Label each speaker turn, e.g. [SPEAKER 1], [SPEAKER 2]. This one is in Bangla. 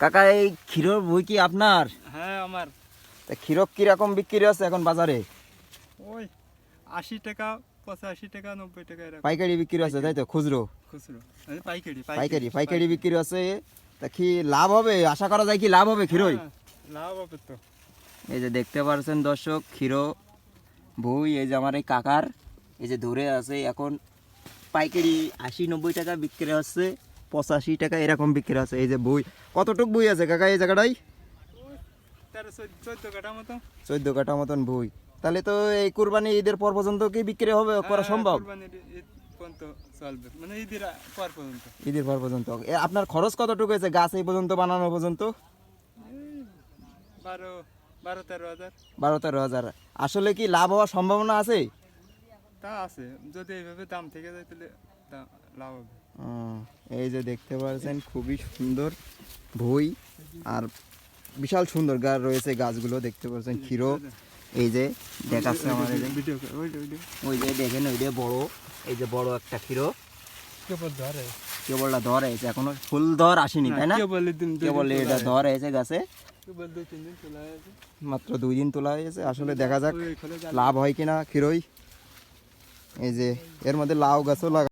[SPEAKER 1] কাকা এই ক্ষীরর বই কি আপনার?
[SPEAKER 2] হ্যাঁ আমার।
[SPEAKER 1] তা ক্ষীরক কিরকম বিক্রি আছে এখন বাজারে?
[SPEAKER 2] ওই 80 টাকা 85 টাকা 90 টাকা এরকম
[SPEAKER 1] পাইকারি বিক্রি আছে তাই তো? খুচরো
[SPEAKER 2] খুচরো পাইকারি
[SPEAKER 1] পাইকারি পাইকারি বিক্রি আছে। তা কি লাভ হবে? আশা করা যায় কি লাভ হবে ক্ষীরই?
[SPEAKER 2] হ্যাঁ, লাভ হবে তো।
[SPEAKER 1] এই যে দেখতে পাচ্ছেন দর্শক ক্ষীর বই, এই যে আমার এই কাকার এই যে ধরে আছে এখন পাইকারি 80-90 টাকা বিক্রি হচ্ছে, 85 টাকা এরকম বিক্রি আছে। এই যে বই কতটুক বই আছে কাকা এই জায়গাটাই?
[SPEAKER 2] 13-14 কাটা মতো।
[SPEAKER 1] 14 কাঠা মতন বই। তাহলে তো এই কুরবানি ঈদের পর পর্যন্ত কি বিক্রি হবে করা সম্ভব?
[SPEAKER 2] কুরবানির ঈদ পর্যন্ত চলবে, মানে ঈদের পর পর্যন্ত।
[SPEAKER 1] ঈদের পর পর্যন্ত আপনার খরচ কতটুকু হয়েছে গাছ এই পর্যন্ত বানানো পর্যন্ত?
[SPEAKER 2] 12-13 হাজার।
[SPEAKER 1] 12-13 হাজার। আসলে কি লাভ হওয়ার সম্ভাবনা আছে?
[SPEAKER 2] তা আছে, যদি এইভাবে দাম থেকে যায় তাহলে লাভ হবে।
[SPEAKER 1] এই যে দেখতে পাচ্ছেন খুবই সুন্দর বই, আর বিশাল সুন্দর গাছ রয়েছে, গাছগুলো দেখতে পাচ্ছেন ক্ষীর। এই যে দেখাচ্ছে আমার এই যে
[SPEAKER 2] ভিডিও
[SPEAKER 1] ওই যে দেখেন ওই যে বড়, এই যে বড় একটা ক্ষীর
[SPEAKER 2] কেবল ধরে,
[SPEAKER 1] কেবলটা ধর হয়েছে, এখনো ফুল ধর আসেনি তাই না? কেবল এটা ধর হয়েছে গাছে,
[SPEAKER 2] কেবল 2-3 দিন চলে আসে।
[SPEAKER 1] মাত্র 2 দিন তোলা হয়েছে। আসলে দেখা যাক লাভ হয় কিনা ক্ষীরই। এই যে এর মধ্যে লাউ গাছও লাগা।